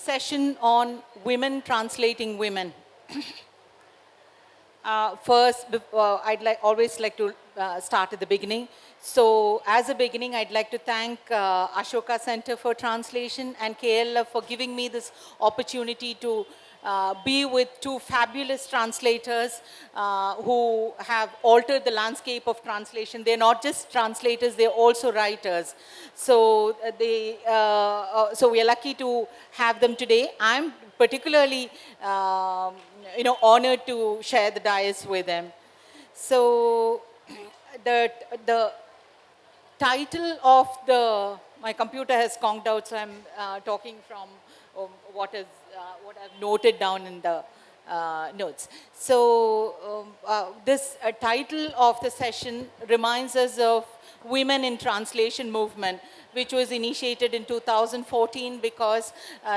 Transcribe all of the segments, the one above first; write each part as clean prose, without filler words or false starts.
session on women translating women. First, always like to start at the beginning. So, as a beginning, I'd like to thank Ashoka Center for Translation and KLF for giving me this opportunity to be with two fabulous translators who have altered the landscape of translation. They're not just translators, they're also writers. So, so we are lucky to have them today. I'm particularly honored to share the dais with them. So the title of my computer has conked out, so I'm talking from what I've noted down in the notes. So this title of the session reminds us of Women in Translation movement, which was initiated in 2014 because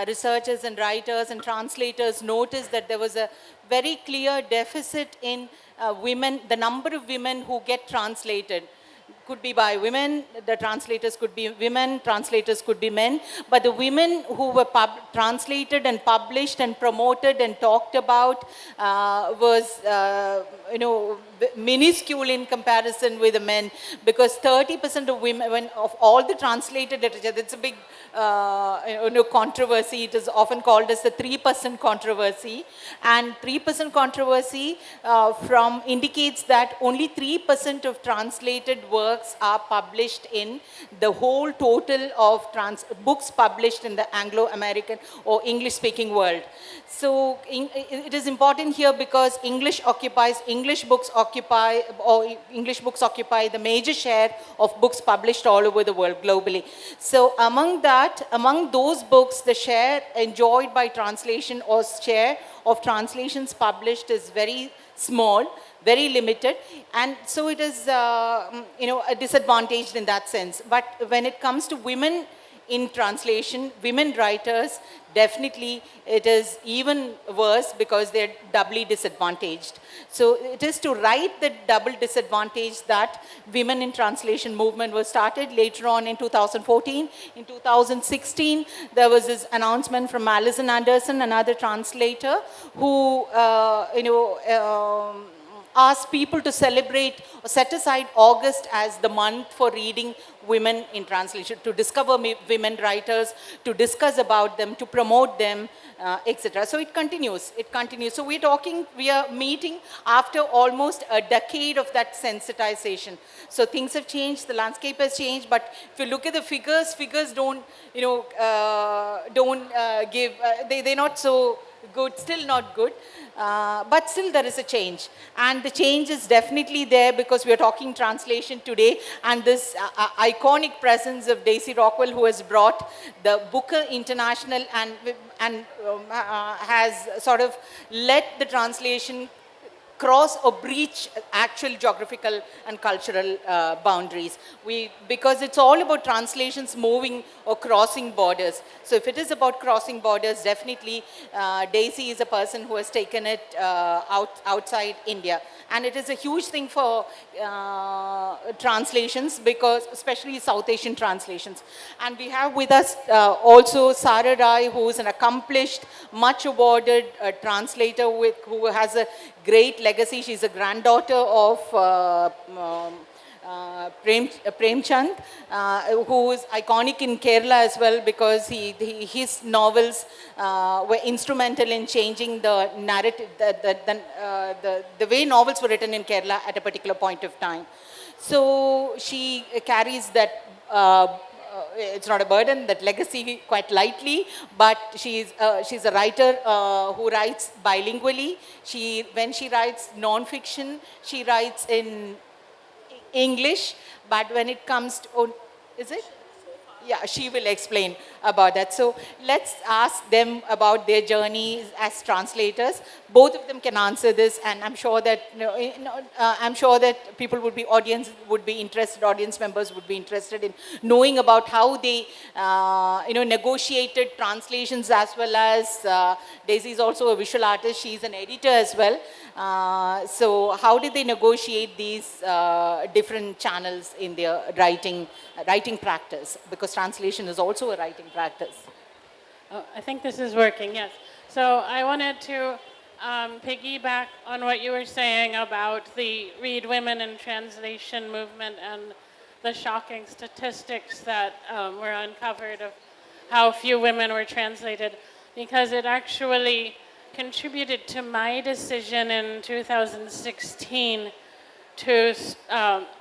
researchers and writers and translators noticed that there was a very clear deficit in women, the number of women who get translated. Could be by women, the translators could be women, translators could be men, but the women who were translated and published and promoted and talked about was, minuscule in comparison with the men, because 30% of women, of all the translated literature, that's a big controversy. It is often called as the 3% controversy, and 3% controversy indicates that only 3% of translated works are published in the whole total of books published in the Anglo-American or English-speaking world. So it is important here because English books occupy the major share of books published all over the world globally. So among those books, the share enjoyed by translation or share of translations published is very small, very limited, and so it is disadvantaged in that sense. But when it comes to women in translation, women writers, definitely it is even worse because they're doubly disadvantaged. So it is to right the double disadvantage that Women in Translation movement was started later on in 2014. In 2016, there was this announcement from Alison Anderson, another translator, who asked people to celebrate or set aside August as the month for reading women in translation, to discover women writers, to discuss about them, to promote them, etc. So it continues. So we are meeting after almost a decade of that sensitization. So things have changed, the landscape has changed, but if you look at the figures don't, they're not so good, still not good. But still there is a change, and the change is definitely there because we are talking translation today, and this iconic presence of Daisy Rockwell, who has brought the Booker International and has sort of let the translation cross or breach actual geographical and cultural boundaries. Because it's all about translations moving or crossing borders. So if it is about crossing borders, definitely Daisy is a person who has taken it outside India. And it is a huge thing for translations, because especially South Asian translations. And we have with us also Sara Rai, who is an accomplished, much awarded translator who has a great legacy. She's a granddaughter of Premchand, who is iconic in Kerala as well, because his novels were instrumental in changing the narrative, the way novels were written in Kerala at a particular point of time. So she carries that it's not a burden, that legacy quite lightly, but she's a writer who writes bilingually. When she writes non-fiction, she writes in English, but when it comes to, is it? Yeah, she will explain about that. So let's ask them about their journey as translators. Both of them can answer this, and I'm sure that people would be audience members would be interested in knowing about how they negotiated translations, as well as Daisy is also a visual artist. She's an editor as well. So how did they negotiate these different channels in their writing practice? Because translation is also a writing practice. Oh, I think this is working, yes. So I wanted to piggyback on what you were saying about the Read Women in Translation movement and the shocking statistics that were uncovered of how few women were translated, because it actually contributed to my decision in 2016 to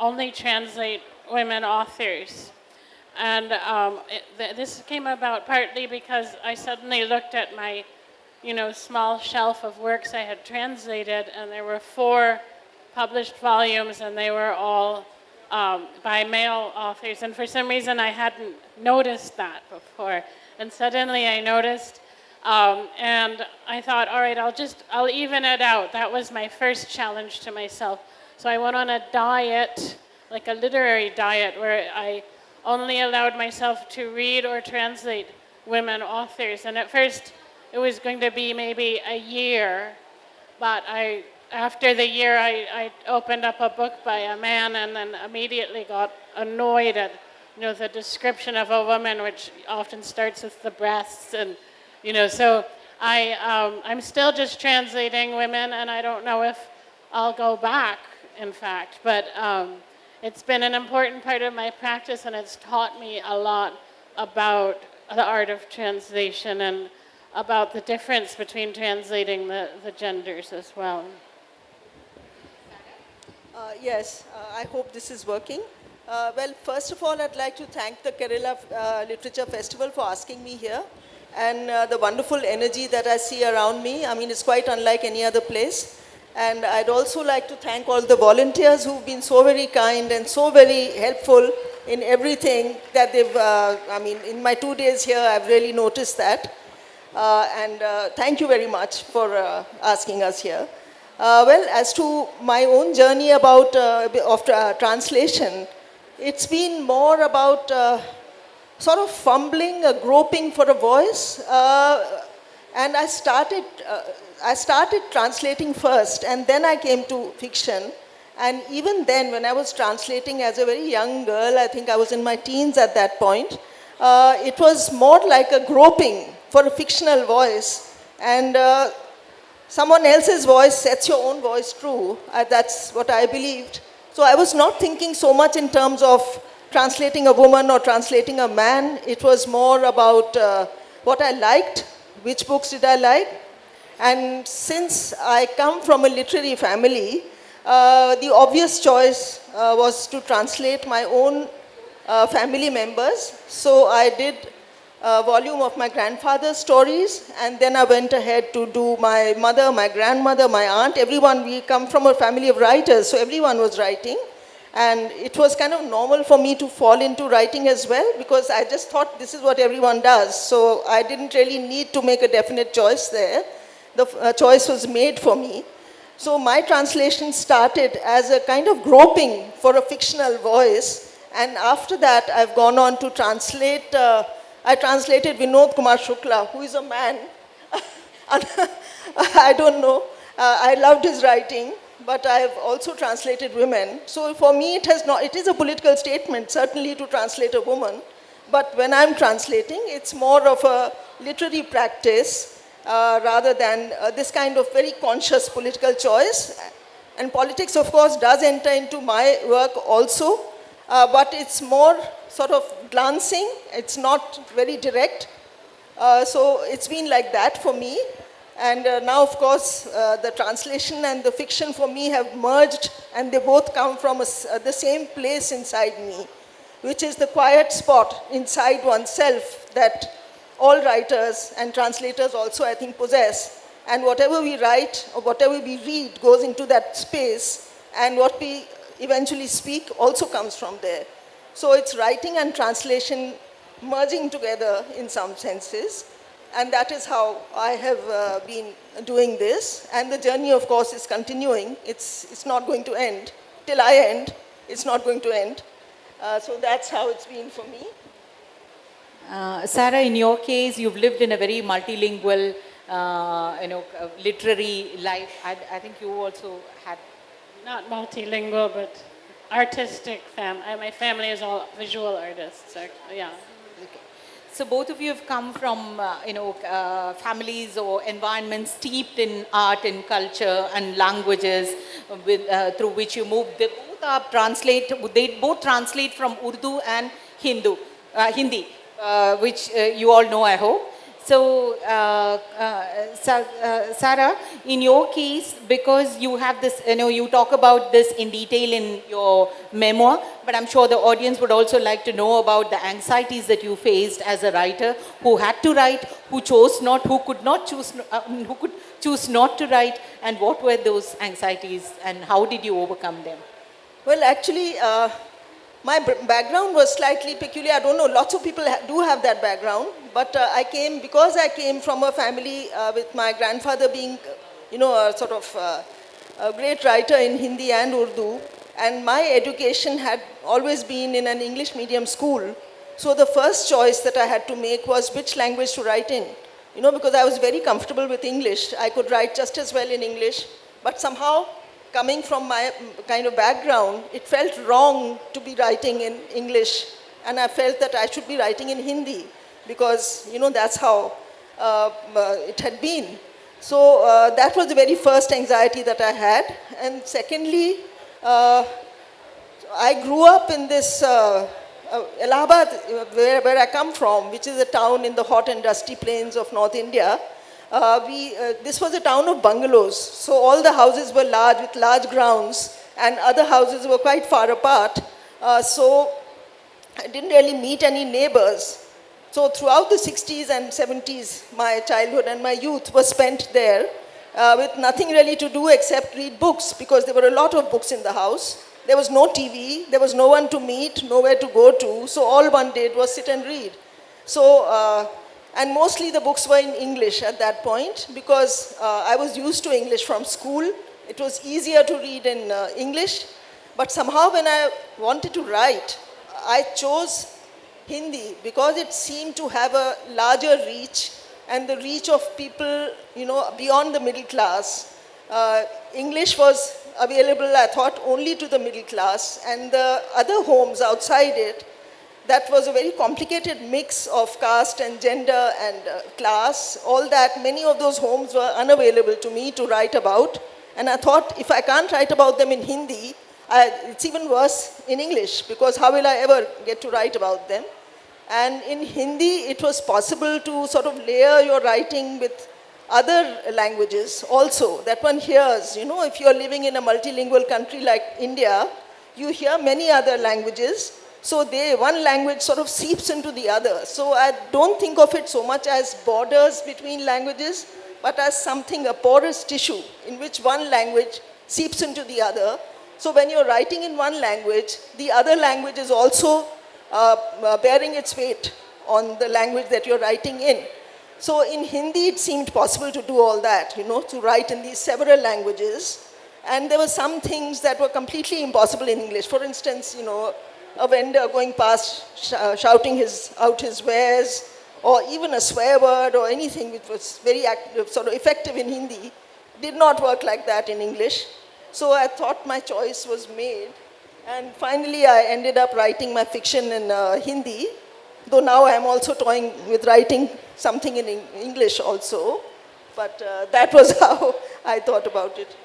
only translate women authors. And this came about partly because I suddenly looked at my, small shelf of works I had translated, and there were 4 published volumes, and they were all by male authors. And for some reason, I hadn't noticed that before. And suddenly I noticed, and I thought, all right, I'll even it out. That was my first challenge to myself. So I went on a diet, like a literary diet, where I only allowed myself to read or translate women authors. And at first, it was going to be maybe a year, but after the year, I opened up a book by a man and then immediately got annoyed at, the description of a woman, which often starts with the breasts, and, so I'm still just translating women, and I don't know if I'll go back, in fact, but it's been an important part of my practice, and it's taught me a lot about the art of translation and about the difference between translating the genders as well. Yes, I hope this is working. Well, first of all, I'd like to thank the Kerala Literature Festival for asking me here, and the wonderful energy that I see around me. I mean, it's quite unlike any other place. And I'd also like to thank all the volunteers who've been so very kind and so very helpful in everything that they've, in my 2 days here, I've really noticed that. And thank you very much for asking us here. Well, as to my own journey about translation, it's been more about sort of fumbling, groping for a voice. And I started translating first, and then I came to fiction. And even then, when I was translating as a very young girl, I think I was in my teens at that point, it was more like a groping for a fictional voice. And someone else's voice sets your own voice true. That's what I believed. So I was not thinking so much in terms of translating a woman or translating a man. It was more about what I liked, which books did I like. And since I come from a literary family, the obvious choice was to translate my own family members. So I did a volume of my grandfather's stories, and then I went ahead to do my mother, my grandmother, my aunt, everyone. We come from a family of writers, so everyone was writing. And it was kind of normal for me to fall into writing as well, because I just thought this is what everyone does. So I didn't really need to make a definite choice there. The choice was made for me. So my translation started as a kind of groping for a fictional voice. And after that, I've gone on to translate. I translated Vinod Kumar Shukla, who is a man. I don't know. I loved his writing, but I've also translated women. So for me, it is a political statement, certainly, to translate a woman. But when I'm translating, it's more of a literary practice rather than this kind of very conscious political choice. And politics, of course, does enter into my work also, but it's more sort of glancing. It's not very direct. So it's been like that for me. And now, of course, the translation and the fiction for me have merged, and they both come from the same place inside me, which is the quiet spot inside oneself that all writers and translators also, I think, possess. And whatever we write or whatever we read goes into that space, and what we eventually speak also comes from there. So it's writing and translation merging together in some senses. And that is how I have been doing this. And the journey, of course, is continuing. It's not going to end. Till I end, it's not going to end. So that's how it's been for me. Sara, in your case, you've lived in a very multilingual, literary life. I think you also had... Not multilingual, but artistic family. My family is all visual artists, yeah. Okay. So both of you have come from, families or environments steeped in art and culture and languages through which you move. They both translate from Urdu and Hindi, which you all know, I hope. So, Sara, in your case, because you have this, you talk about this in detail in your memoir, but I'm sure the audience would also like to know about the anxieties that you faced as a writer, who had to write, who chose not, who could not choose, who could choose not to write, and what were those anxieties, and how did you overcome them? Well, actually, my background was slightly peculiar. I don't know, lots of people do have that background. But because I came from a family with my grandfather being, a sort of a great writer in Hindi and Urdu. And my education had always been in an English medium school. So the first choice that I had to make was which language to write in. Because I was very comfortable with English. I could write just as well in English. But somehow, coming from my kind of background, it felt wrong to be writing in English. And I felt that I should be writing in Hindi because, that's how it had been. So that was the very first anxiety that I had. And secondly, I grew up in this Allahabad, where I come from, which is a town in the hot and dusty plains of North India. This was a town of bungalows, so all the houses were large with large grounds and other houses were quite far apart. So I didn't really meet any neighbors. So throughout the 60s and 70s, my childhood and my youth was spent there with nothing really to do except read books because there were a lot of books in the house. There was no TV, there was no one to meet, nowhere to go to, so all one did was sit and read. So, and mostly the books were in English at that point because I was used to English from school. It was easier to read in English. But somehow when I wanted to write, I chose Hindi because it seemed to have a larger reach and the reach of people, beyond the middle class. English was available, I thought, only to the middle class, and the other homes outside it, that was a very complicated mix of caste and gender and class. All that, many of those homes were unavailable to me to write about. And I thought, if I can't write about them in Hindi, it's even worse in English, because how will I ever get to write about them? And in Hindi, it was possible to sort of layer your writing with other languages also that one hears. If you're living in a multilingual country like India, you hear many other languages. So one language sort of seeps into the other. So I don't think of it so much as borders between languages, but as something, a porous tissue in which one language seeps into the other. So when you're writing in one language, the other language is also bearing its weight on the language that you're writing in. So in Hindi, it seemed possible to do all that, to write in these several languages. And there were some things that were completely impossible in English. For instance, a vendor going past shouting out his wares, or even a swear word or anything which was very sort of effective in Hindi, did not work like that in English. So I thought my choice was made. And finally, I ended up writing my fiction in Hindi, though now I'm also toying with writing something in English also. But that was how I thought about it.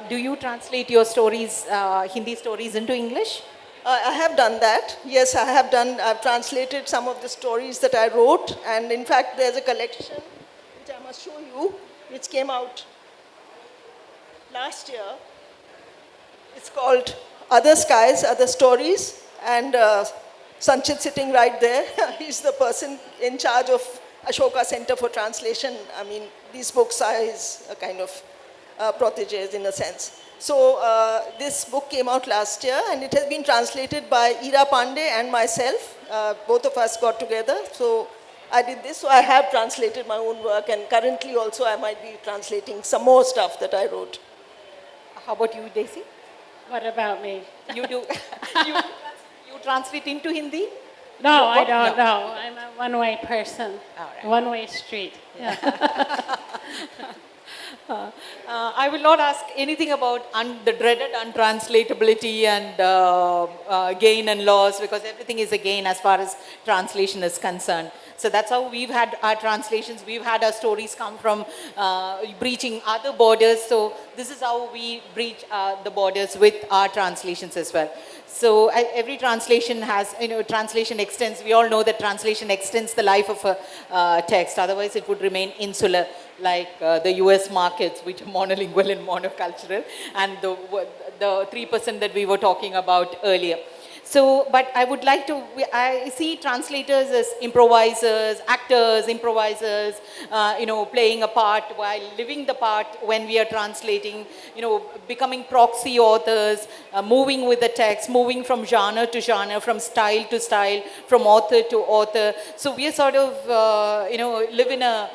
Do you translate your stories, Hindi stories, into English? I have done that. Yes, I've translated some of the stories that I wrote. And in fact, there's a collection, which I must show you, which came out last year. It's called Other Skies, Other Stories. And Sanchit sitting right there, he's the person in charge of Ashoka Center for Translation. I mean, these books are his kind of proteges in a sense. So this book came out last year, and it has been translated by Ira Pandey and myself. Both of us got together. So I did this. So I have translated my own work, and currently also I might be translating some more stuff that I wrote. How about you, Daisy? What about me? You do. you translate into Hindi? No, I don't know. I'm a one-way person. All right. One-way street. Yeah. I will not ask anything about the dreaded untranslatability and gain and loss, because everything is a gain as far as translation is concerned. So that's how we've had our translations. We've had our stories come from breaching other borders. So this is how we breach the borders with our translations as well. So every translation has, translation extends. We all know that translation extends the life of a text. Otherwise, it would remain insular, like the US markets, which are monolingual and monocultural, and the 3% that we were talking about earlier. So, but I would like to, I see translators as improvisers, actors, improvisers, playing a part while living the part when we are translating, becoming proxy authors, moving with the text, moving from genre to genre, from style to style, from author to author. So we are sort of, live in a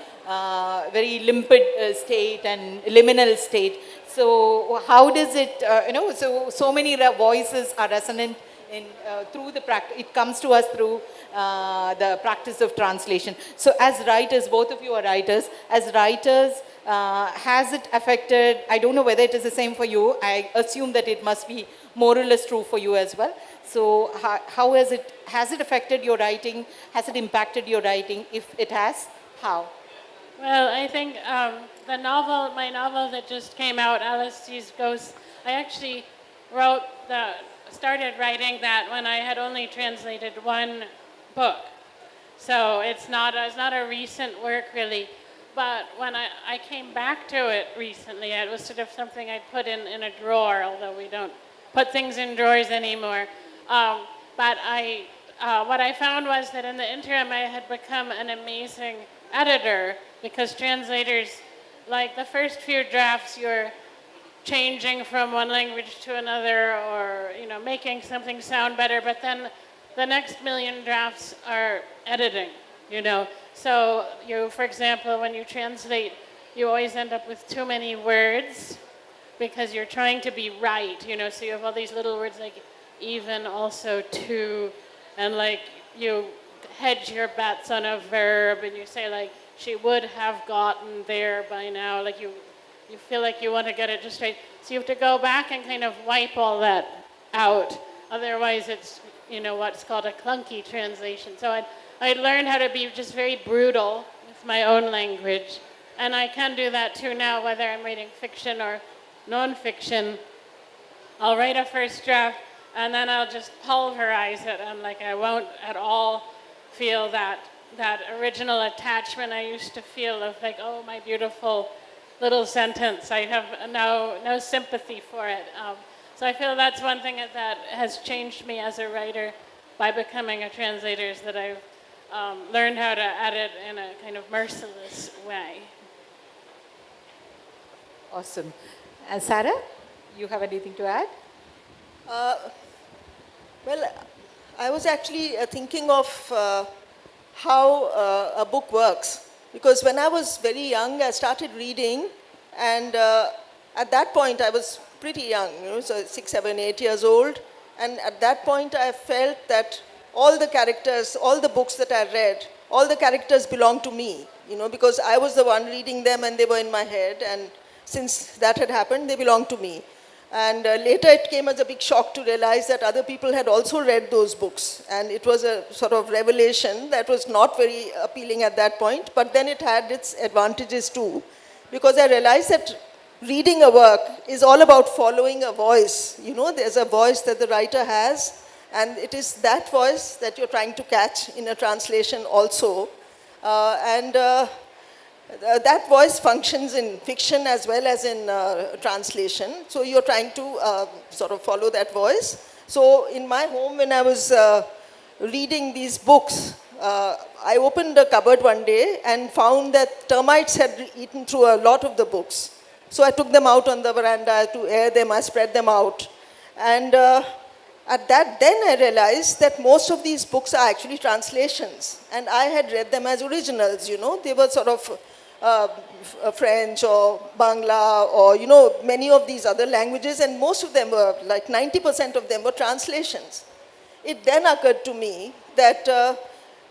very limpid state and liminal state. So how does it, so many voices are resonant through the practice. It comes to us through the practice of translation. So as writers, both of you are writers, as writers, has it affected, I don't know whether it is the same for you, I assume that it must be more or less true for you as well. So how has it affected your writing? Has it impacted your writing? If it has, how? Well, I think my novel that just came out, Alice Sees Ghosts, I actually started writing that when I had only translated one book. So it's not a recent work really. But when I came back to it recently, it was sort of something I'd put in a drawer, although we don't put things in drawers anymore. But what I found was that in the interim I had become an amazing editor, because translators, like the first few drafts, you're changing from one language to another, or making something sound better, but then the next million drafts are editing, So for example, when you translate, you always end up with too many words because you're trying to be right, so you have all these little words like even, also, to, and like you hedge your bets on a verb and you say like, she would have gotten there by now, like you feel like you want to get it just right. So you have to go back and kind of wipe all that out. Otherwise it's, what's called a clunky translation. So I learned how to be just very brutal with my own language. And I can do that too now, whether I'm writing fiction or non-fiction. I'll write a first draft and then I'll just pulverize it, and like I won't at all feel that original attachment I used to feel of like, oh, my beautiful little sentence. I have no sympathy for it. So I feel that's one thing that has changed me as a writer by becoming a translator, is that I've learned how to edit in a kind of merciless way. Awesome. Sara, you have anything to add? Well, I was actually thinking of how a book works. Because when I was very young, I started reading, and at that point I was pretty young, so 6, 7, 8 years old. And at that point I felt that all the characters, all the books that I read, all the characters belonged to me, because I was the one reading them and they were in my head. And since that had happened, they belonged to me. And later it came as a big shock to realize that other people had also read those books. And it was a sort of revelation that was not very appealing at that point, but then it had its advantages too. Because I realized that reading a work is all about following a voice. There's a voice that the writer has, and it is that voice that you're trying to catch in a translation also. That voice functions in fiction as well as in translation. So you're trying to sort of follow that voice. So in my home, when I was reading these books, I opened a cupboard one day and found that termites had eaten through a lot of the books. So I took them out on the veranda to air them. I spread them out. And then I realized that most of these books are actually translations. And I had read them as originals, They were sort of French or Bangla or, many of these other languages, and most of them were, like 90% of them were translations. It then occurred to me that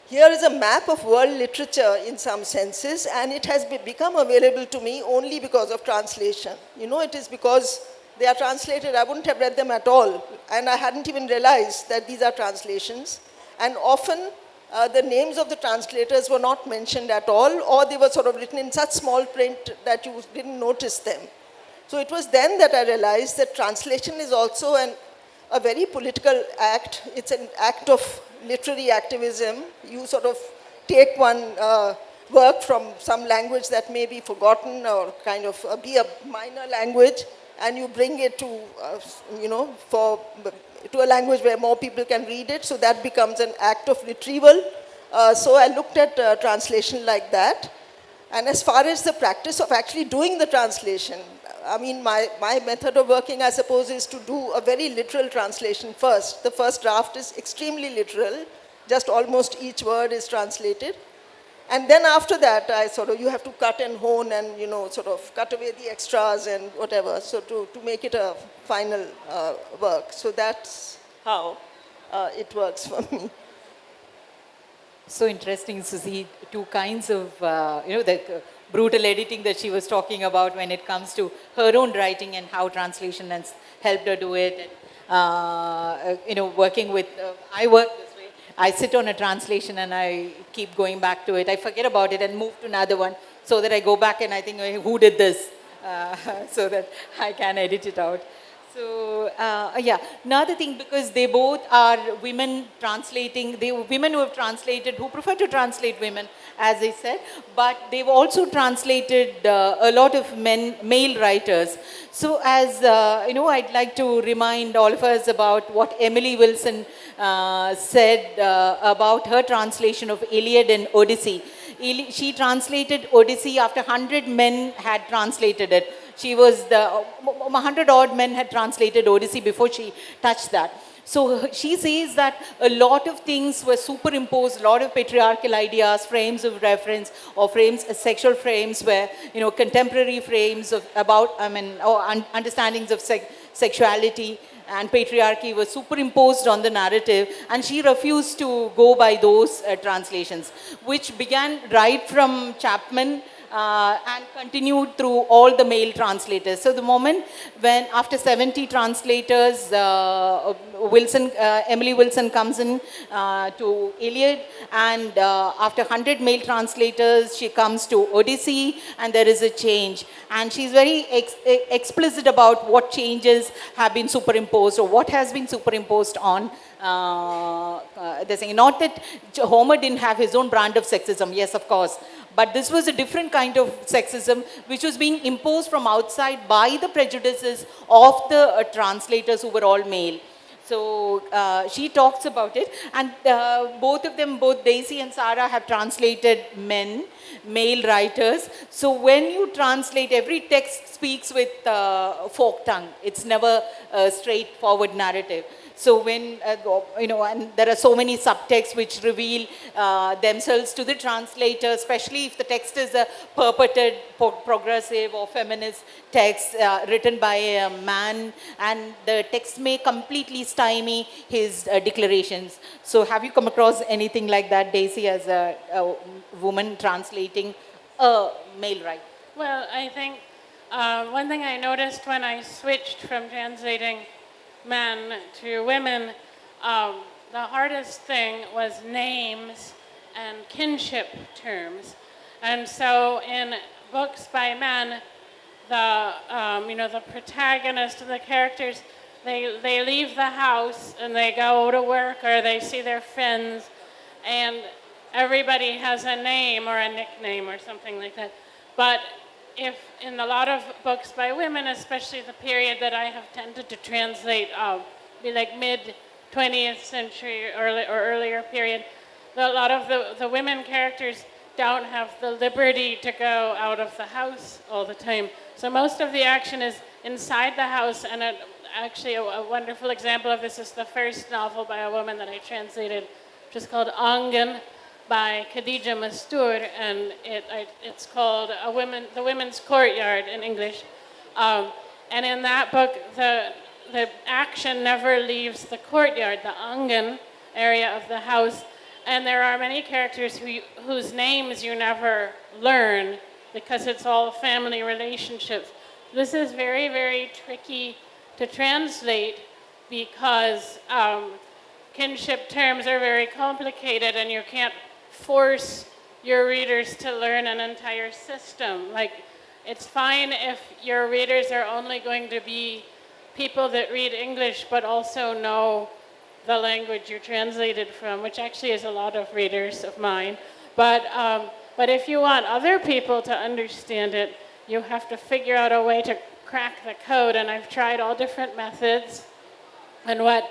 here is a map of world literature in some senses, and it has become available to me only because of translation. You know, it is because they are translated. I wouldn't have read them at all, and I hadn't even realized that these are translations. And often, the names of the translators were not mentioned at all, or they were sort of written in such small print that you didn't notice them. So it was then that I realized that translation is also a very political act. It's an act of literary activism. You sort of take one work from some language that may be forgotten or kind of be a minor language, and you bring it to, to a language where more people can read it. So that becomes an act of retrieval. So I looked at translation like that. And as far as the practice of actually doing the translation, I mean, my method of working, I suppose, is to do a very literal translation first. The first draft is extremely literal. Just almost each word is translated. And then after that, you have to cut and hone and, sort of cut away the extras and whatever, so to make it a final work. So that's how it works for me. So interesting to see two kinds of, the brutal editing that she was talking about when it comes to her own writing and how translation has helped her do it. And, working with, I work this way. I sit on a translation and I keep going back to it. I forget about it and move to another one so that I go back and I think, who did this? So that I can edit it out. So, another thing, because they both are women translating, women who have translated, who prefer to translate women, as I said, but they've also translated a lot of male writers. So as, I'd like to remind all of us about what Emily Wilson said about her translation of Iliad and Odyssey. She translated Odyssey after 100 men had translated it. She was 100 odd men had translated Odyssey before she touched that. So she says that a lot of things were superimposed, a lot of patriarchal ideas, frames of reference, or sexual frames were, contemporary frames of understandings of sexuality and patriarchy were superimposed on the narrative, and she refused to go by those translations, which began right from Chapman and continued through all the male translators. So the moment when after 70 translators, Emily Wilson comes in to Iliad, and after 100 male translators, she comes to Odyssey, and there is a change. And she's very explicit about what changes have been superimposed or what has been superimposed on the thing. Not that Homer didn't have his own brand of sexism, yes, of course. But this was a different kind of sexism which was being imposed from outside by the prejudices of the translators who were all male. So she talks about it, and both of them, both Daisy and Sara, have translated male writers. So when you translate, every text speaks with folk tongue. It's never a straightforward narrative. So when, and there are so many subtexts which reveal themselves to the translator, especially if the text is a purported progressive or feminist text written by a man, and the text may completely stymie his declarations. So have you come across anything like that, Daisy, as a woman translating a male writer? Well, I think one thing I noticed when I switched from translating men to women, the hardest thing was names and kinship terms. And so in books by men, the protagonist, the characters, they leave the house and they go to work or they see their friends, and everybody has a name or a nickname or something like that. But if in a lot of books by women, especially the period that I have tended to translate, be like mid-20th century or earlier period, a lot of the women characters don't have the liberty to go out of the house all the time. So most of the action is inside the house, and actually a wonderful example of this is the first novel by a woman that I translated, which is called Angan, by Khadija Mastur, and it's called The Women's Courtyard in English. And in that book, the action never leaves the courtyard, the angan area of the house, And there are many characters whose names you never learn because it's all family relationships. This is very, very tricky to translate because kinship terms are very complicated and you can't force your readers to learn an entire system. Like, it's fine if your readers are only going to be people that read English but also know the language you're translated from, which actually is a lot of readers of mine. But if you want other people to understand it, you have to figure out a way to crack the code, and I've tried all different methods. And what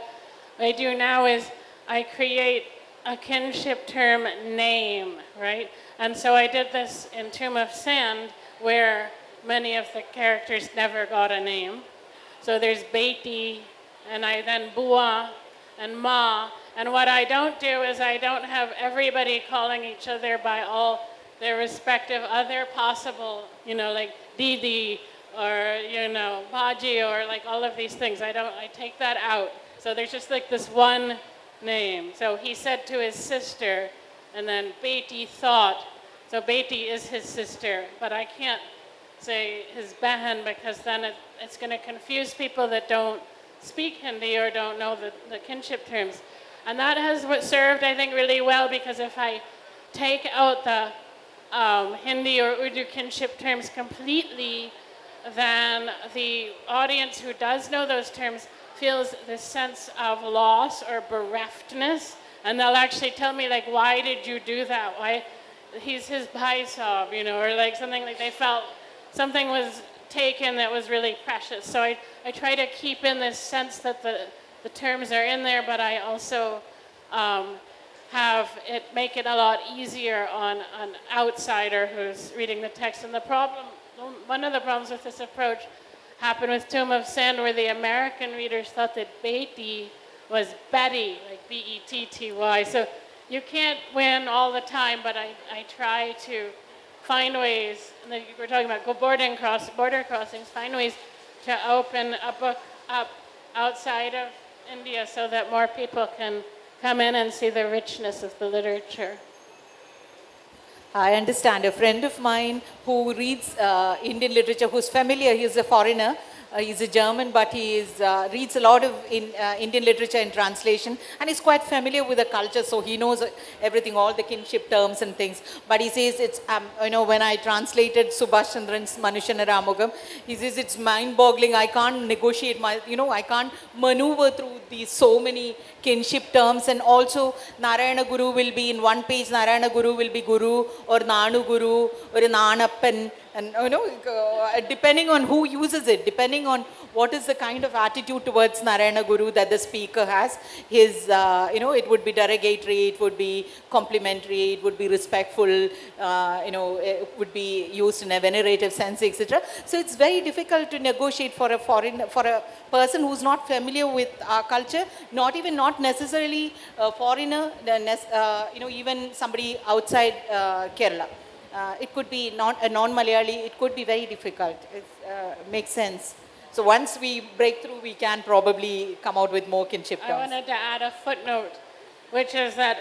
I do now is I create a kinship term name, right? And so I did this in Tomb of Sand, where many of the characters never got a name. So there's Beti, and then Bua, and Ma. And what I don't do is I don't have everybody calling each other by all their respective other possible, like Didi or, Baji or like all of these things. I take that out. So there's just like this one name. So he said to his sister, and then Beti thought. So Beti is his sister, but I can't say his Behan because then it's going to confuse people that don't speak Hindi or don't know the kinship terms. And that has served, I think, really well, because if I take out the Hindi or Urdu kinship terms completely, then the audience who does know those terms feels this sense of loss or bereftness, and they'll actually tell me, like, why did you do that? Why? He's his bhai sahab, or like something like they felt something was taken that was really precious. So I try to keep in this sense that the terms are in there, but I also make it a lot easier on an outsider who's reading the text. And one of the problems with this approach happened with Tomb of Sand, where the American readers thought that Beti was Betty, like Betty. So you can't win all the time, but I try to find ways, and then we're talking about border crossings, find ways to open a book up outside of India so that more people can come in and see the richness of the literature. I understand. A friend of mine who reads Indian literature, who's familiar, he's a foreigner, he's a German, but he reads a lot of Indian literature in translation, and he's quite familiar with the culture, so he knows everything, all the kinship terms and things. But he says it's, when I translated Subhash Chandran's Manushana Ramugam, he says it's mind-boggling. I can't negotiate I can't maneuver through these so many kinship terms, and also Narayana Guru will be in one page. Narayana Guru will be Guru or Nanu Guru or Nanappan. And depending on who uses it, depending on what is the kind of attitude towards Narayana Guru that the speaker has, it would be derogatory, it would be complimentary, it would be respectful, it would be used in a venerative sense, etc. So it's very difficult to negotiate for a person who's not familiar with our culture, not necessarily a foreigner, even somebody outside Kerala. It could be a non-Malayali, it could be very difficult. It makes sense. So once we break through, we can probably come out with more kinship terms. I wanted to add a footnote, which is that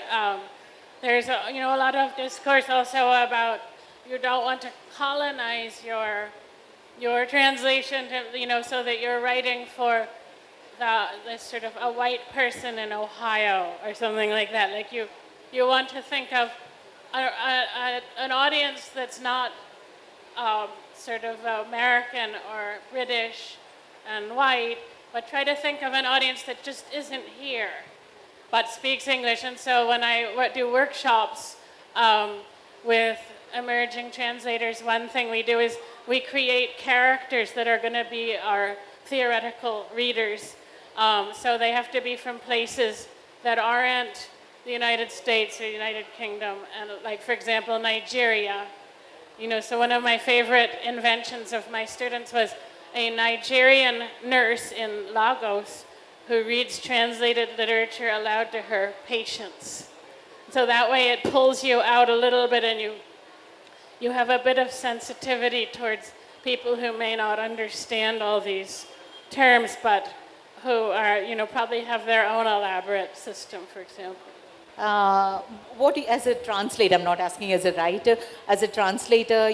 there's a lot of discourse also about you don't want to colonize your translation, so that you're writing for this sort of a white person in Ohio or something like that. Like you want to think of an audience that's not sort of American or British and white, but try to think of an audience that just isn't here, but speaks English. And so when I do workshops with emerging translators, one thing we do is we create characters that are going to be our theoretical readers. So they have to be from places that aren't the United States or United Kingdom, and like, for example, Nigeria. So one of my favorite inventions of my students was a Nigerian nurse in Lagos who reads translated literature aloud to her patients. So that way it pulls you out a little bit, and you have a bit of sensitivity towards people who may not understand all these terms, but who are, probably have their own elaborate system, for example. As a translator, I'm not asking as a writer, as a translator,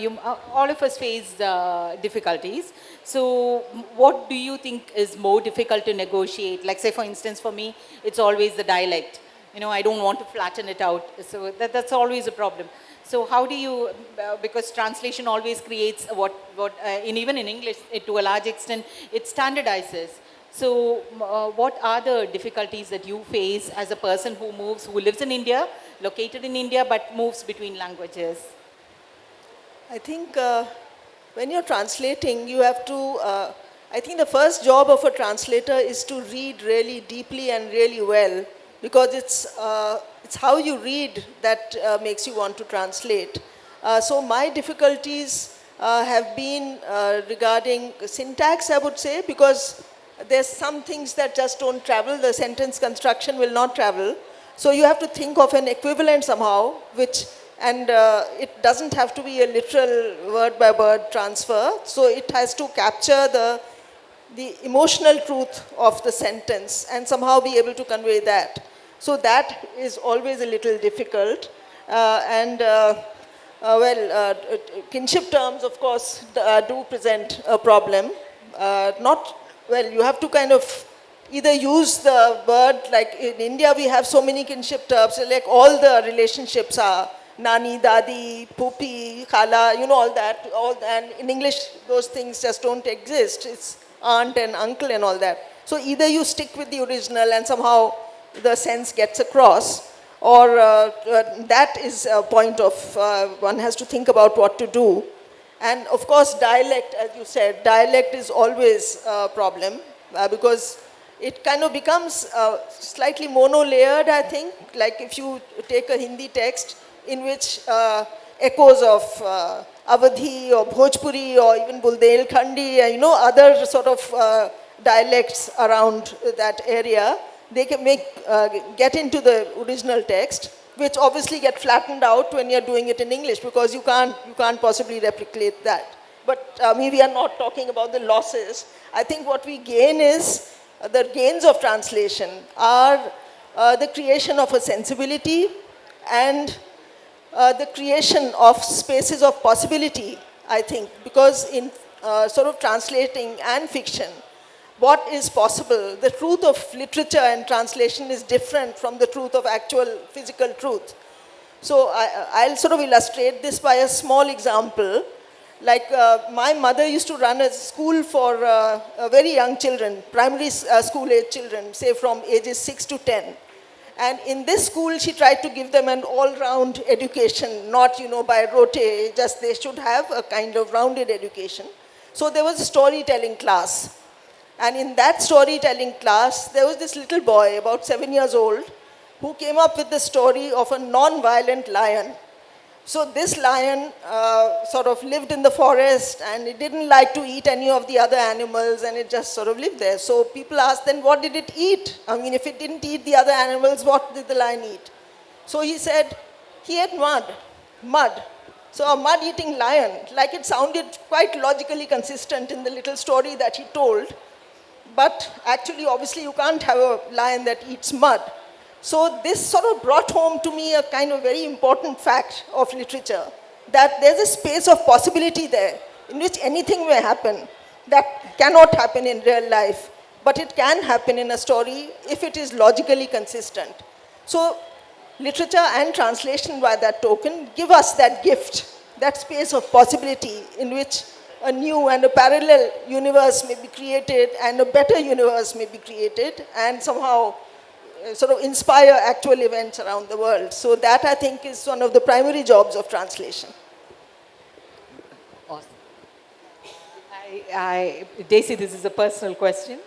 all of us face difficulties. So what do you think is more difficult to negotiate? Like say for instance, for me, it's always the dialect. I don't want to flatten it out. So that's always a problem. So how do you, because translation always creates even in English, to a large extent, it standardizes. So what are the difficulties that you face as a person who lives in India, located in India, but moves between languages? I think when you're translating, you have to, I think the first job of a translator is to read really deeply and really well, because it's how you read that makes you want to translate. So my difficulties have been regarding syntax, I would say, because there's some things that just don't travel. The sentence construction will not travel. So you have to think of an equivalent somehow, and it doesn't have to be a literal word-by-word transfer. So it has to capture the emotional truth of the sentence and somehow be able to convey that. So that is always a little difficult. Kinship terms, of course, do present a problem. You have to kind of either use the word, like in India we have so many kinship terms, like all the relationships are nani, dadi, pupi, khala, all that. And in English, those things just don't exist. It's aunt and uncle and all that. So either you stick with the original and somehow the sense gets across, or that is a point of, one has to think about what to do. And of course, dialect, as you said, dialect is always a problem because it kind of becomes slightly mono-layered, I think. Like if you take a Hindi text in which echoes of Awadhi or Bhojpuri or even Buldelkhandi, other sort of dialects around that area, they can get into the original text, which obviously get flattened out when you're doing it in English, because you can't possibly replicate that. But we are not talking about the losses. I think what we gain is, the gains of translation are the creation of a sensibility and the creation of spaces of possibility, I think, because in sort of translating and fiction, what is possible, the truth of literature and translation is different from the truth of actual physical truth. So I'll sort of illustrate this by a small example. Like my mother used to run a school for very young children, primary school age children, say from ages 6 to 10. And in this school, she tried to give them an all-round education, not, by rote, just they should have a kind of rounded education. So there was a storytelling class. And in that storytelling class, there was this little boy, about 7 years old, who came up with the story of a non-violent lion. So this lion sort of lived in the forest, and it didn't like to eat any of the other animals, and it just sort of lived there. So people asked, then what did it eat? I mean, if it didn't eat the other animals, what did the lion eat? So he said, he ate mud. So a mud-eating lion, like it sounded quite logically consistent in the little story that he told. But actually, obviously, you can't have a lion that eats mud. So this sort of brought home to me a kind of very important fact of literature, that there's a space of possibility there in which anything may happen that cannot happen in real life, but it can happen in a story if it is logically consistent. So literature and translation, by that token, give us that gift, that space of possibility in which a new and a parallel universe may be created and a better universe may be created, and somehow sort of inspire actual events around the world. So that, I think, is one of the primary jobs of translation. Awesome. Daisy, this is a personal question.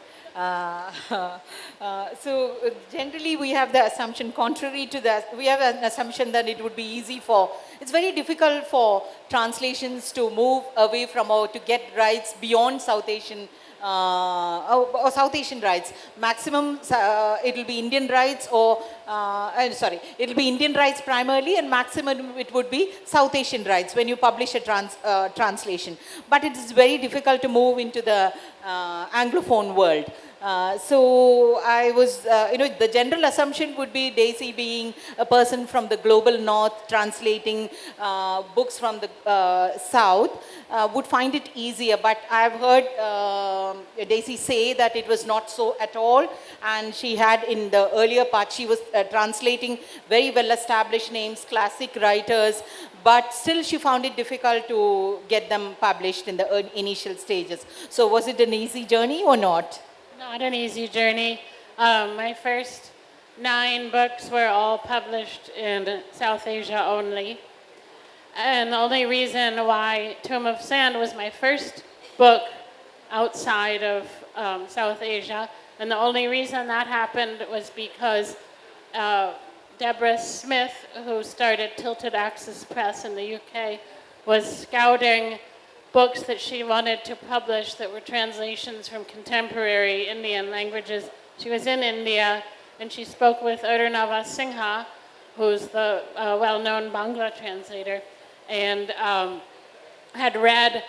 So generally we have the assumption, contrary to that, we have an assumption that it would be easy it's very difficult for translations to move away from or to get rights beyond South Asian or South Asian rights. Maximum it will be Indian rights it will be Indian rights primarily, and maximum it would be South Asian rights when you publish a translation. But it is very difficult to move into the Anglophone world. So I was, the general assumption would be Daisy being a person from the global north translating books from the south would find it easier. But I've heard Daisy say that it was not so at all. And she had in the earlier part, she was translating very well established names, classic writers, but still she found it difficult to get them published in the initial stages. So was it an easy journey or not? Not an easy journey. My first 9 books were all published in South Asia only. And the only reason why Tomb of Sand was my first book outside of South Asia, and the only reason that happened was because Deborah Smith, who started Tilted Axis Press in the UK, was scouting books that she wanted to publish that were translations from contemporary Indian languages. She was in India, and she spoke with Arunava Singha, who's the well-known Bangla translator, and had read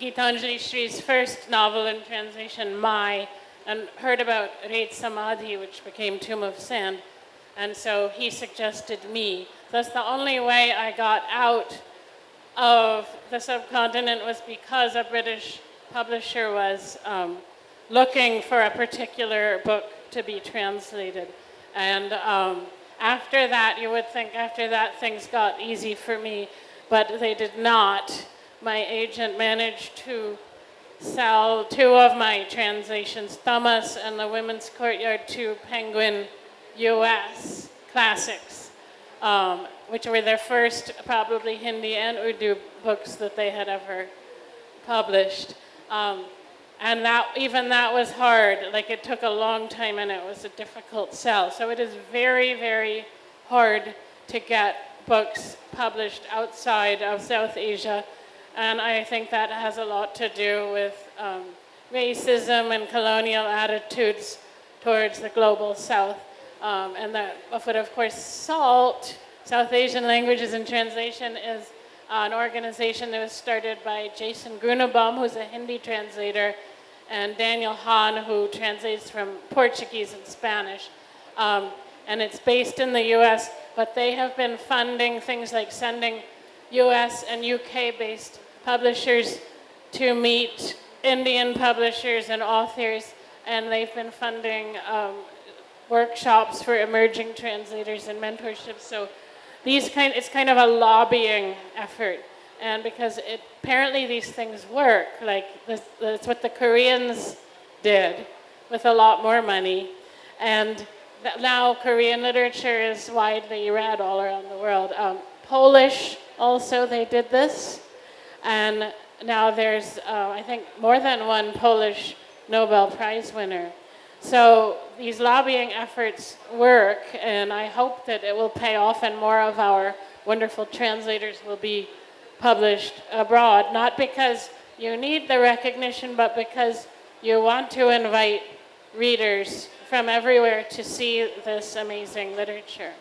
Gitanjali Shree's first novel in translation, Mai, and heard about Ret Samadhi, which became Tomb of Sand. And so he suggested me. That's the only way I got out of the subcontinent, was because a British publisher was looking for a particular book to be translated. And after that, you would think after that things got easy for me, but they did not. My agent managed to sell 2 of my translations, Thomas and The Women's Courtyard, to Penguin US Classics, which were their first probably Hindi and Urdu books that they had ever published. And even that was hard. Like, it took a long time and it was a difficult sell. So it is very, very hard to get books published outside of South Asia. And I think that has a lot to do with racism and colonial attitudes towards the global South. And that, but of course, SALT, South Asian Languages and Translation, is an organization that was started by Jason Grunebaum, who's a Hindi translator, and Daniel Hahn, who translates from Portuguese and Spanish. And it's based in the US, but they have been funding things like sending US and UK-based publishers to meet Indian publishers and authors, and they've been funding workshops for emerging translators and mentorships. So it's kind of a lobbying effort. And because apparently these things work, like that's what the Koreans did with a lot more money. And now Korean literature is widely read all around the world. Polish also, they did this. And now there's, I think, more than one Polish Nobel Prize winner. So these lobbying efforts work, and I hope that it will pay off and more of our wonderful translators will be published abroad, not because you need the recognition, but because you want to invite readers from everywhere to see this amazing literature.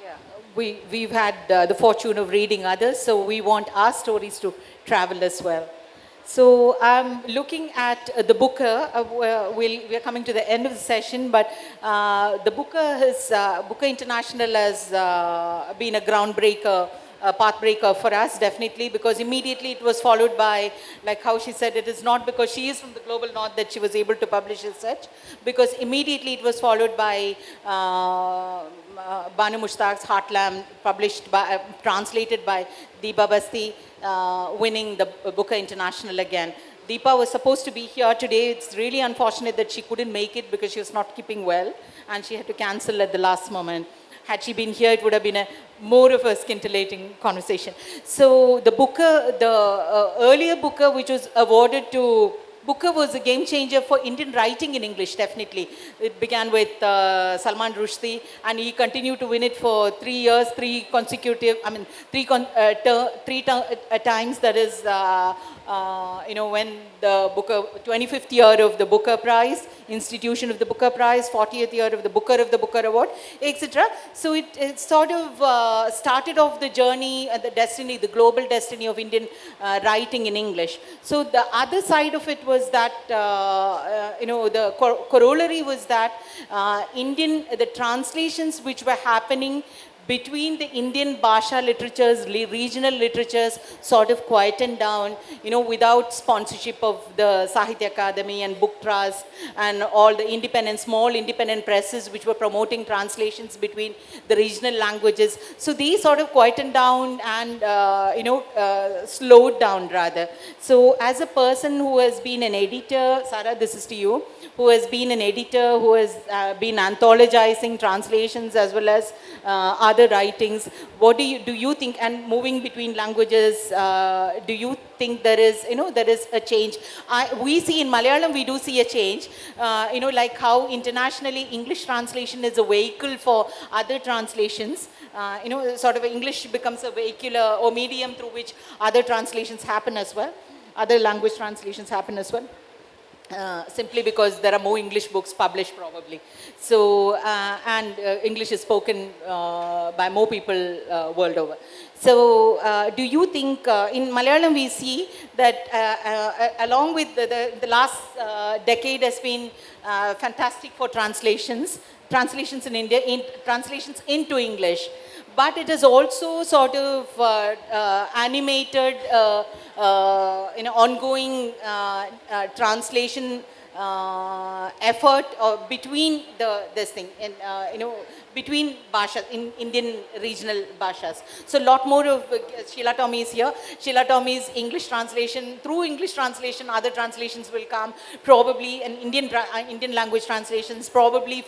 Yeah, we've had the fortune of reading others, so we want our stories to travel as well. So I'm looking at the Booker. We're coming to the end of the session, but the Booker International has been a groundbreaker, a pathbreaker for us, definitely, because immediately it was followed by, like how she said, it is not because she is from the global north that she was able to publish as such, because immediately it was followed by Banu Mushtaq's Heartland, translated by Deepa Basti, winning the Booker International again. Deepa was supposed to be here today. It's really unfortunate that she couldn't make it because she was not keeping well and she had to cancel at the last moment. Had she been here, it would have been more of a scintillating conversation. So the Booker, the earlier Booker, which was awarded to, Booker was a game changer for Indian writing in English, definitely. It began with Salman Rushdie, and he continued to win it for 3 years, three times, that is when the Booker, 25th year of the Booker Prize, institution of the Booker Prize, 40th year of the Booker Award, etc. So it sort of started off the journey, the destiny, the global destiny of Indian writing in English. So the other side of it was that, the corollary was that the translations which were happening between the Indian Bhasha literatures, regional literatures, sort of quietened down, without sponsorship of the Sahitya Akademi and Book Trust and all the small independent presses which were promoting translations between the regional languages. So these sort of quietened down and, slowed down rather. So as a person who has been an editor, Sara, this is to you, who has been an editor, who has been anthologizing translations as well as other writings. What do you think, and moving between languages, do you think there is a change? We see in Malayalam, we do see a change, like how internationally English translation is a vehicle for other translations. Sort of English becomes a vehicular or medium through which other translations happen as well, other language translations happen as well. Simply because there are more English books published probably. So, and English is spoken by more people world over. So, do you think, in Malayalam we see that along with the last decade has been fantastic for translations in India, translations into English. But it has also sort of animated ongoing translation effort between this thing, between bhashas, in Indian regional bhashas. So a lot more of Sheila Tommy is here. Sheila Tommy's English translation, through English translation, other translations will come, probably an Indian language translations, probably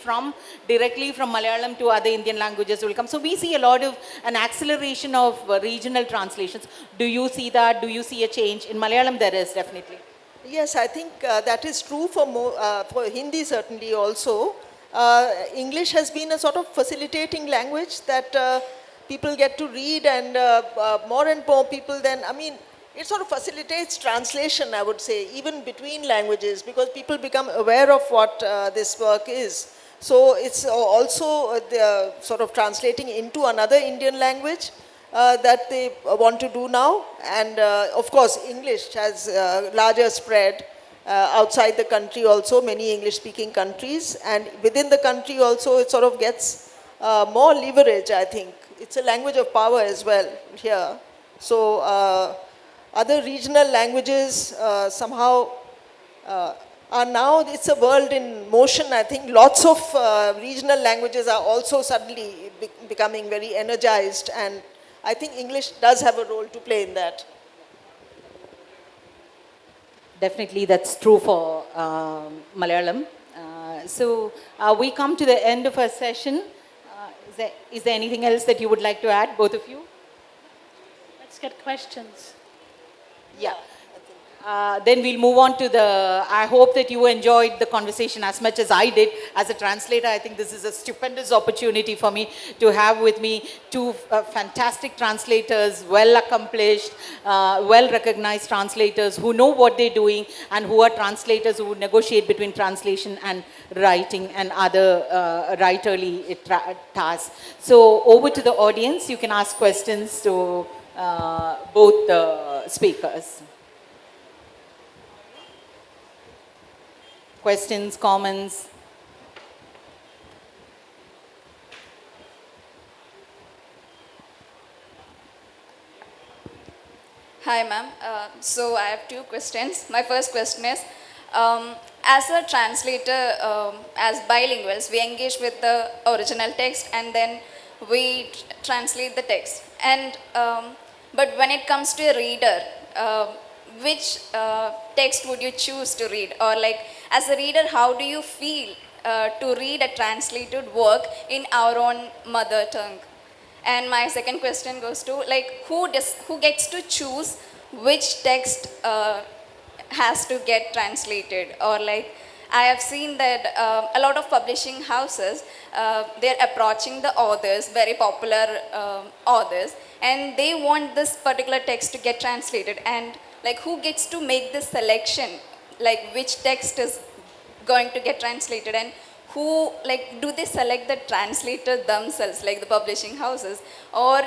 directly from Malayalam to other Indian languages will come. So we see a lot of an acceleration of regional translations. Do you see that? Do you see a change? In Malayalam there is definitely. Yes, I think that is true for Hindi certainly also. English has been a sort of facilitating language that people get to read, and more and more people then, it sort of facilitates translation, I would say, even between languages, because people become aware of what this work is. So it's also sort of translating into another Indian language that they want to do now. And of course, English has larger spread outside the country also, many English-speaking countries. And within the country also, it sort of gets more leverage, I think. It's a language of power as well here. So other regional languages somehow are now, it's a world in motion. I think lots of regional languages are also suddenly becoming very energized, and I think English does have a role to play in that. Definitely, that's true for Malayalam. So we come to the end of our session. Is there anything else that you would like to add, both of you? Let's get questions. Yeah. Then we'll move on to I hope that you enjoyed the conversation as much as I did. As a translator, I think this is a stupendous opportunity for me to have with me two fantastic translators, well accomplished, well recognized translators who know what they're doing, and who are translators who negotiate between translation and writing and other writerly tasks. So over to the audience, you can ask questions to both the speakers. Questions, comments? Hi, ma'am. So I have two questions. My first question is, as a translator, as bilinguals, we engage with the original text and then we translate the text. And but when it comes to a reader, which text would you choose to read? Or like, as a reader, how do you feel to read a translated work in our own mother tongue? And my second question goes to, like, who gets to choose which text has to get translated? Or like, I have seen that a lot of publishing houses, they're approaching the authors, very popular authors, and they want this particular text to get translated. And like who gets to make this selection, like which text is going to get translated, and who, like, do they select the translator themselves, like the publishing houses, or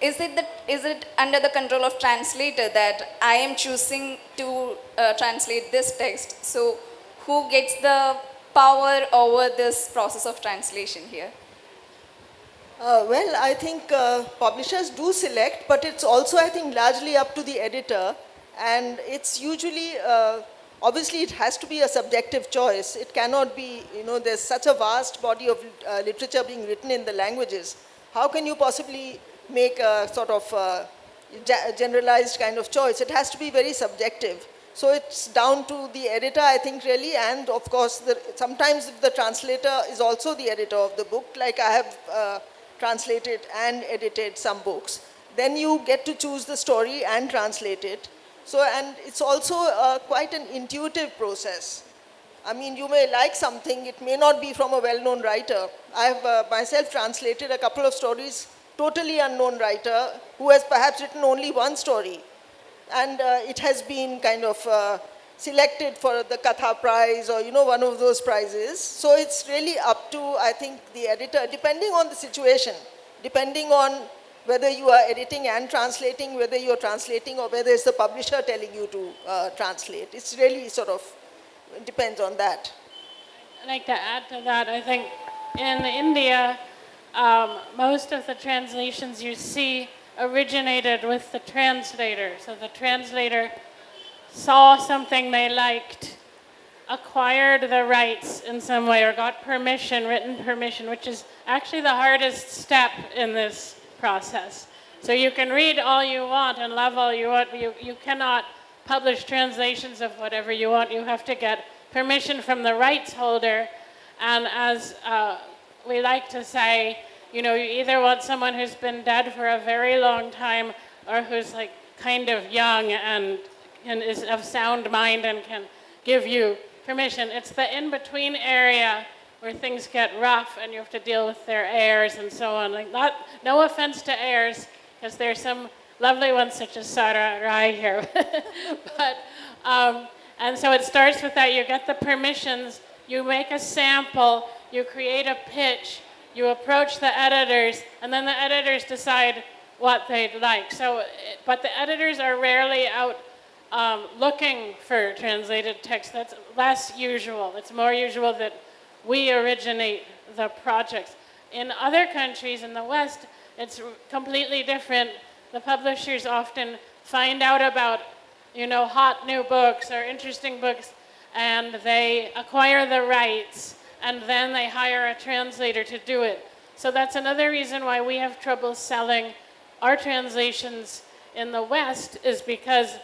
is it under the control of translator that I am choosing to translate this text? So who gets the power over this process of translation here? Well, I think publishers do select, but it's also, I think, largely up to the editor. And it's usually, obviously, it has to be a subjective choice. It cannot be, there's such a vast body of literature being written in the languages. How can you possibly make a sort of generalized kind of choice? It has to be very subjective. So it's down to the editor, I think, really, and of course, sometimes the translator is also the editor of the book, like I have translated and edited some books. Then you get to choose the story and translate it. So, and it's also quite an intuitive process. I mean, you may like something, it may not be from a well-known writer. I have myself translated a couple of stories, totally unknown writer, who has perhaps written only one story. And it has been kind of selected for the Katha prize or, one of those prizes. So it's really up to, I think, the editor, depending on the situation, depending on whether you are editing and translating, whether you're translating or whether it's the publisher telling you to translate. It's really sort of, it depends on that. I'd like to add to that. I think in India, most of the translations you see originated with the translator. So the translator saw something they liked, acquired the rights in some way, or got permission, written permission, which is actually the hardest step in this process. So you can read all you want and love all you want, but you cannot publish translations of whatever you want. You have to get permission from the rights holder. And as we like to say, you either want someone who's been dead for a very long time or who's like kind of young and is of sound mind and can give you permission. It's the in-between area where things get rough and you have to deal with their heirs and so on. Like no offense to heirs, because there's some lovely ones such as Sara Rai here. But, and so it starts with that. You get the permissions, you make a sample, you create a pitch, you approach the editors, and then the editors decide what they'd like. So, but the editors are rarely out looking for translated text. That's less usual. It's more usual that we originate the projects. In other countries in the West, it's completely different. The publishers often find out about, hot new books or interesting books, and they acquire the rights, and then they hire a translator to do it. So that's another reason why we have trouble selling our translations in the West, is because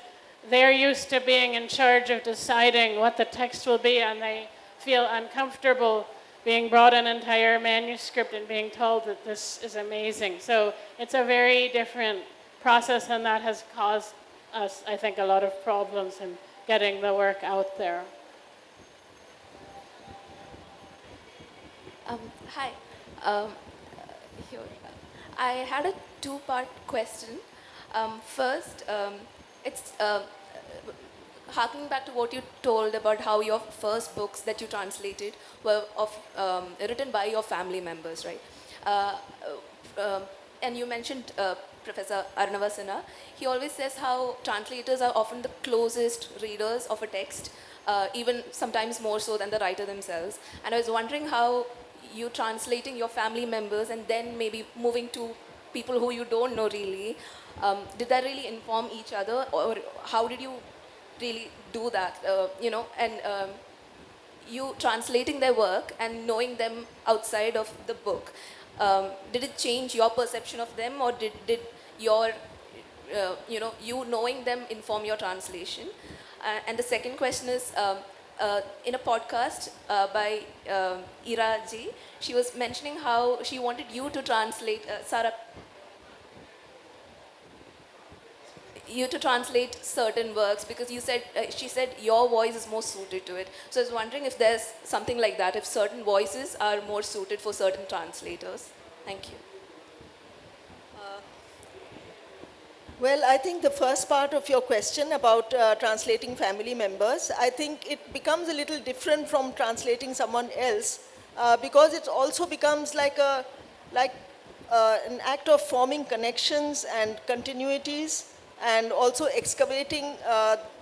they're used to being in charge of deciding what the text will be, and they feel uncomfortable being brought an entire manuscript and being told that this is amazing. So it's a very different process, and that has caused us, I think, a lot of problems in getting the work out there. Hi. Here. I had a two-part question. First, it's harking back to what you told about how your first books that you translated were written by your family members, right? And you mentioned Professor Arnava Sinha. He always says how translators are often the closest readers of a text, even sometimes more so than the writer themselves. And I was wondering how you translating your family members and then maybe moving to people who you don't know really, did that really inform each other, or how did you really do that, and you translating their work and knowing them outside of the book, did it change your perception of them, or did your, you knowing them inform your translation? And the second question is, in a podcast by Ira Ji, she was mentioning how she wanted you to translate, Sara, you to translate certain works because you said, she said your voice is more suited to it. So I was wondering if there's something like that, if certain voices are more suited for certain translators. Thank you. Well, I think the first part of your question about translating family members, I think it becomes a little different from translating someone else because it also becomes like an act of forming connections and continuities and also excavating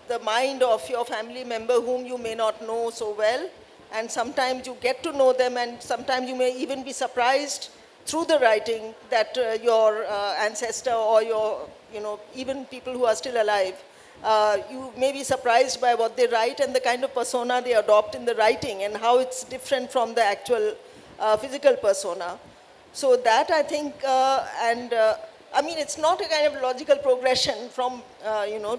the mind of your family member whom you may not know so well. And sometimes you get to know them, and sometimes you may even be surprised through the writing that your ancestor or your, even people who are still alive, you may be surprised by what they write and the kind of persona they adopt in the writing and how it's different from the actual physical persona. So that I think, I mean, it's not a kind of logical progression from,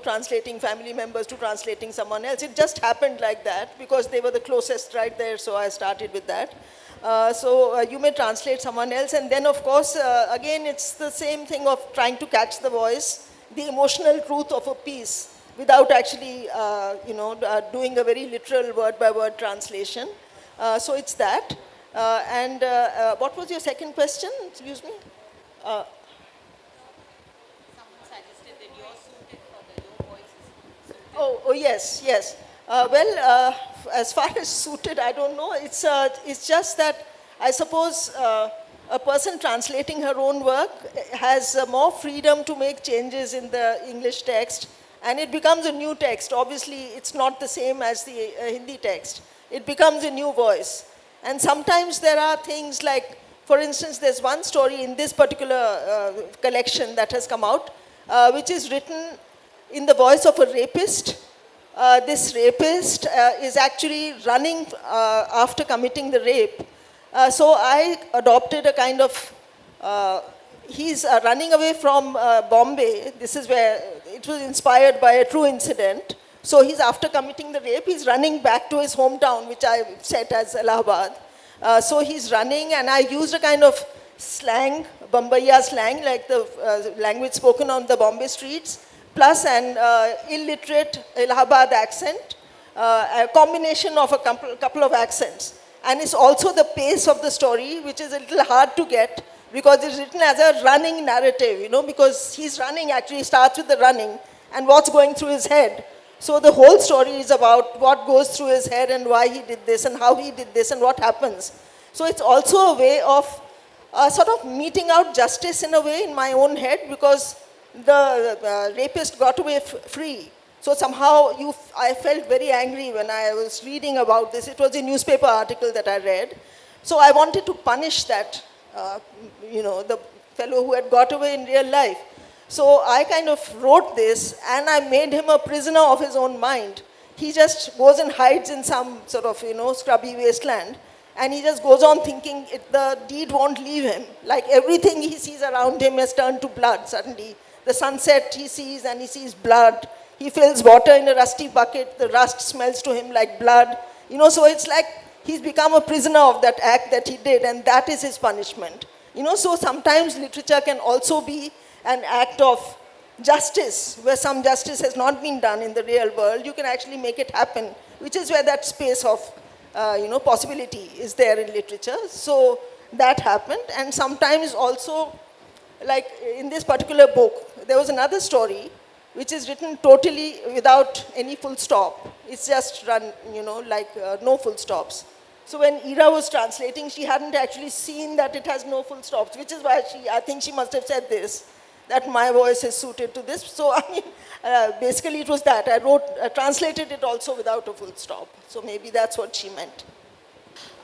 translating family members to translating someone else. It just happened like that because they were the closest right there, so I started with that. So you may translate someone else, and then of course, again, it's the same thing of trying to catch the voice, the emotional truth of a piece without actually, doing a very literal word-by-word translation. So it's that. And what was your second question? Excuse me? Someone suggested that you're suited for the your voice is suited. Oh, yes, yes. As far as suited, I don't know. It's just that I suppose a person translating her own work has more freedom to make changes in the English text, and it becomes a new text. Obviously, it's not the same as the Hindi text. It becomes a new voice. And sometimes there are things like, for instance, there's one story in this particular collection that has come out, which is written in the voice of a rapist. This rapist is actually running after committing the rape. So I adopted a kind of, he's running away from Bombay. This is where it was inspired by a true incident. So he's after committing the rape, he's running back to his hometown, which I set as Allahabad. So he's running, and I used a kind of slang, Bombaya slang, like the language spoken on the Bombay streets, plus an illiterate Allahabad accent, a combination of a couple of accents. And it's also the pace of the story, which is a little hard to get, because it's written as a running narrative, because he's running, actually starts with the running, and what's going through his head. So the whole story is about what goes through his head and why he did this and how he did this and what happens. So it's also a way of sort of meting out justice in a way in my own head, because the rapist got away free. So somehow I felt very angry when I was reading about this. It was a newspaper article that I read. So I wanted to punish that, the fellow who had got away in real life. So I kind of wrote this, and I made him a prisoner of his own mind. He just goes and hides in some sort of, scrubby wasteland, and he just goes on thinking the deed won't leave him. Like everything he sees around him has turned to blood suddenly. The sunset he sees, and he sees blood. He fills water in a rusty bucket. The rust smells to him like blood. So it's like he's become a prisoner of that act that he did, and that is his punishment. So sometimes literature can also be an act of justice, where some justice has not been done in the real world. You can actually make it happen, which is where that space of, possibility is there in literature. So that happened. And sometimes also, like in this particular book, there was another story which is written totally without any full stop. It's just run, no full stops. So when Ira was translating, she hadn't actually seen that it has no full stops, which is why I think she must have said this, that my voice is suited to this. So I mean, basically it was that. I translated it also without a full stop. So maybe that's what she meant.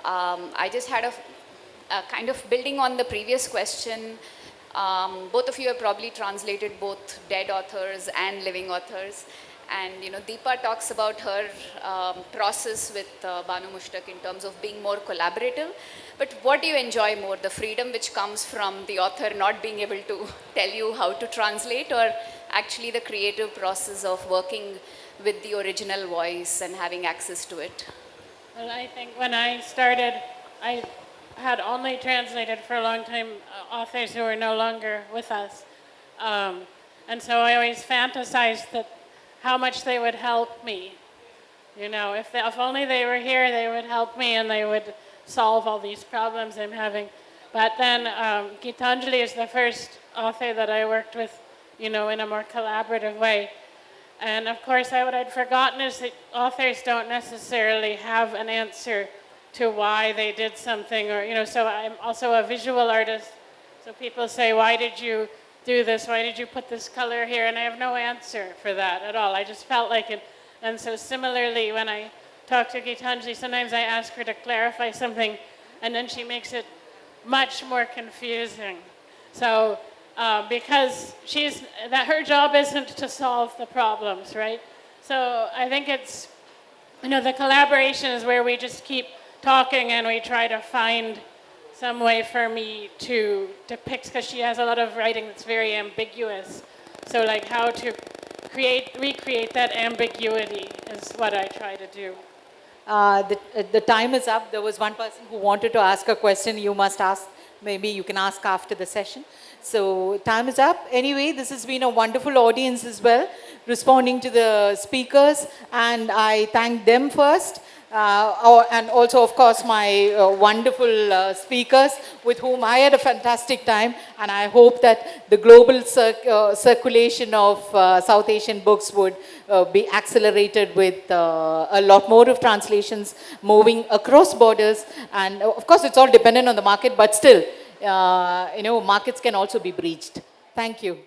I just had a kind of building on the previous question. Both of you have probably translated both dead authors and living authors. And Deepa talks about her process with Banu Mushtaq in terms of being more collaborative. But what do you enjoy more, the freedom which comes from the author not being able to tell you how to translate, or actually the creative process of working with the original voice and having access to it? Well, I think when I started, I had only translated for a long time authors who are no longer with us. And so I always fantasized that how much they would help me. If only they were here, they would help me and they would solve all these problems I'm having. But then Gitanjali is the first author that I worked with you know, in a more collaborative way. And of course, what I'd forgotten is that authors don't necessarily have an answer to why they did something, or, you know, so I'm also a visual artist. So people say, why did you do this? Why did you put this color here? And I have no answer for that at all. I just felt like it. And so similarly, when I talk to Gitanjali, sometimes I ask her to clarify something, and then she makes it much more confusing. So because her job isn't to solve the problems, right? So I think it's, you know, the collaboration is where we just keep talking and we try to find some way for me to depict, because she has a lot of writing that's very ambiguous. So like how to recreate that ambiguity is what I try to do. The time is up. There was one person who wanted to ask a question. You must ask. Maybe you can ask after the session. So time is up. Anyway, this has been a wonderful audience as well, responding to the speakers, and I thank them first. And also, of course, my wonderful speakers with whom I had a fantastic time, and I hope that the global circulation of South Asian books would be accelerated with a lot more of translations moving across borders. And of course, it's all dependent on the market, but still, you know, markets can also be breached. Thank you.